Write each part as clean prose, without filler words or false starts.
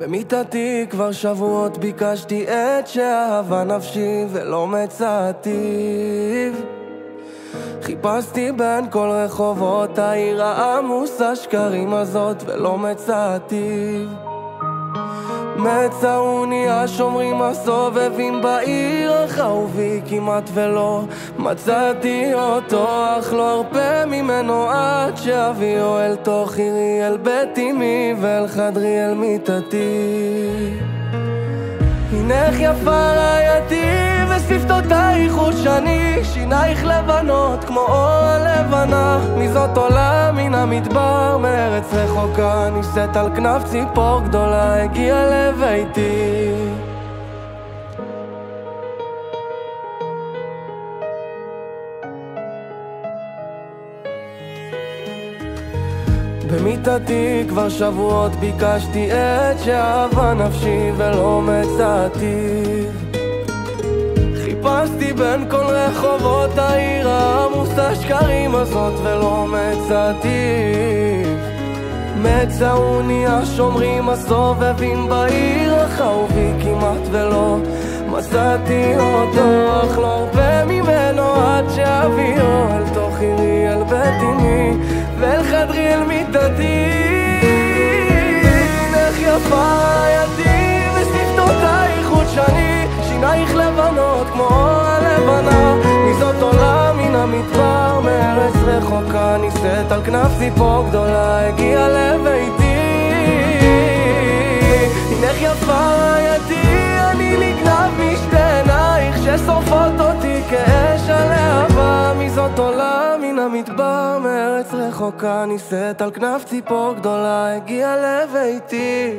במיטתי כבר שבועות ביקשתי את שאהבה נפשי ולא מצאתי. חיפשתי בין כל רחובות העיר העמוס השקרים הזאת ולא מצאתי. מצאוני השומרים הסובבים בעיר החרובי כמעט ולא מצאתי אותו, אך לא ארפה ממנו עד שאביאו אל תוך עירי, אל בית אמי ואל חדרי אל מיטתי. הנך יפה רעייתי ושפתותייך חושני, שינייך לבנות כמו אור הלבנה. מזאת עולה מן המדבר מארץ רחוקה, נישאת על כנף ציפור גדולה, הגיעה לביתי. במיטתי כבר שבועות ביקשתי את שאהבה נפשי ולא מצאתי. חיפשתי בין כל רחובות העיר העמוס השקרים הזאת ולא מצאתי. מצאוני השומרים הסובבים בעיר החרובי כמעט ולא מצאתי אותו, אך לא ארפה ממנו עד שאביאו אל תוך עירי, אל בית אמי ואל חדרי אל מיטתי. הנך יפה רעייתי ושפתותייך חודשני, שינייך לבנות כמו אור הלבנה. מזאת עולה מן המדבר מארץ רחוקה, נישאת על כנף ציפור גדולה, הגיעה לביתי. הנך יפה רעייתי, אני נגנב משתי עינייך ששורפות אותי כאש הלהבה. מזאת עולה מן המדבר מארץ רחוקה, נישאת על כנף ציפור גדולה, הגיעה לביתי.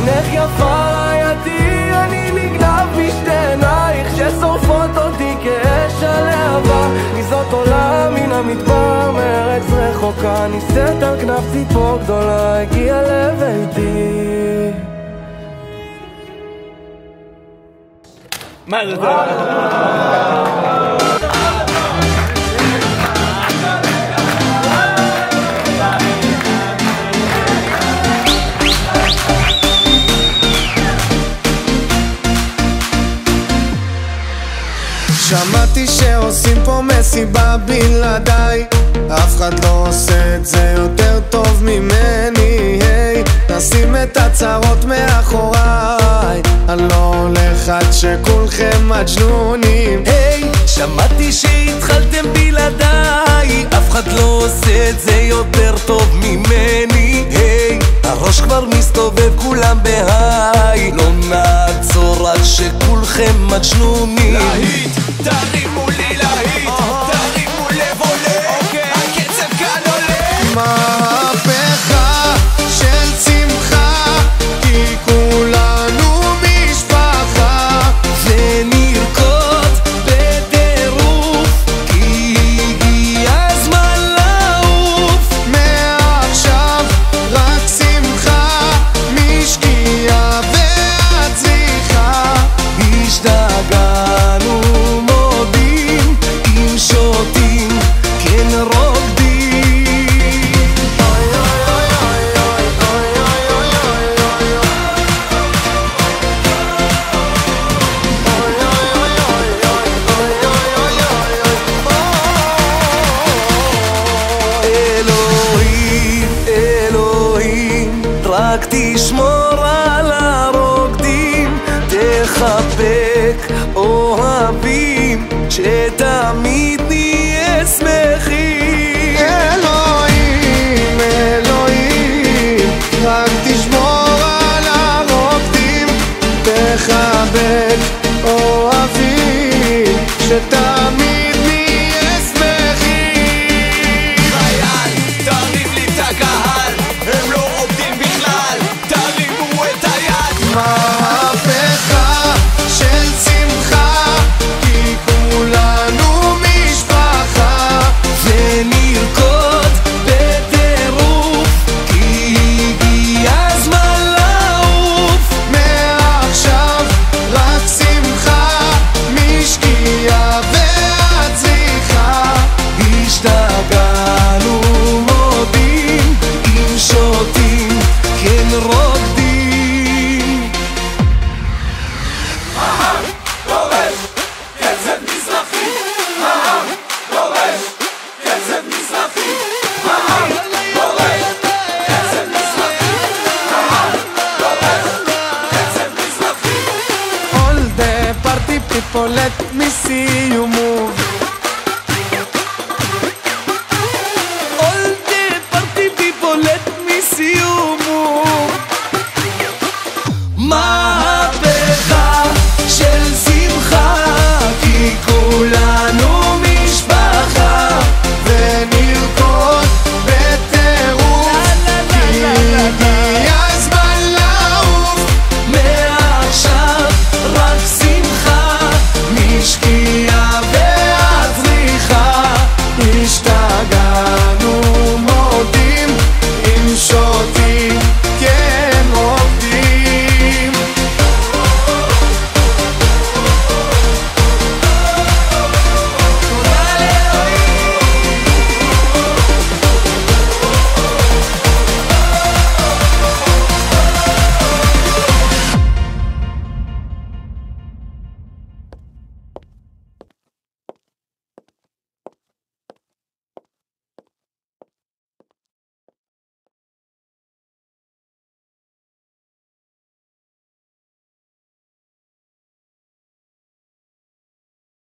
הנך יפה רעייתי, אני נגנב משתי עינייך ששורפות אותי כאש הלהבה. מזאת עולה מן המדבר מארץ רחוקה, נישאת על כנף ציפור גדולה, הגיעה לביתי. מה זה? שמעתי שעושים פה מסיבה בלעדיי, אף אחד לא עושה את זה יותר טוב ממני. היי, נשים את הצרות מאחוריי, אני לא הולך עד שכולכם מג'נונים. היי, שמעתי שהתחלתם בלעדיי, אף אחד לא עושה את זה יותר טוב ממני. היי, הראש כבר מסתובב כולם בהיי, לא נעצור עד שכולכם מג'נונים. להיט, תרימו לי להיט, תרימו לב עולה, הקצב כאן עולה. מהפכה של שמחה, כי כולנו משפחה, ונרקוד בטירוף, כי הגיע הזמן לעוף. מעכשיו רק שמחה, משקיעה ועד צריכה. השתגענו מודים, אם שותים כן רוקדים. אוי אוי אוי אוי אוי אוי אוי אלוהים, אלוהים, רק תשמור על הרוקדים, תחבק אוהבים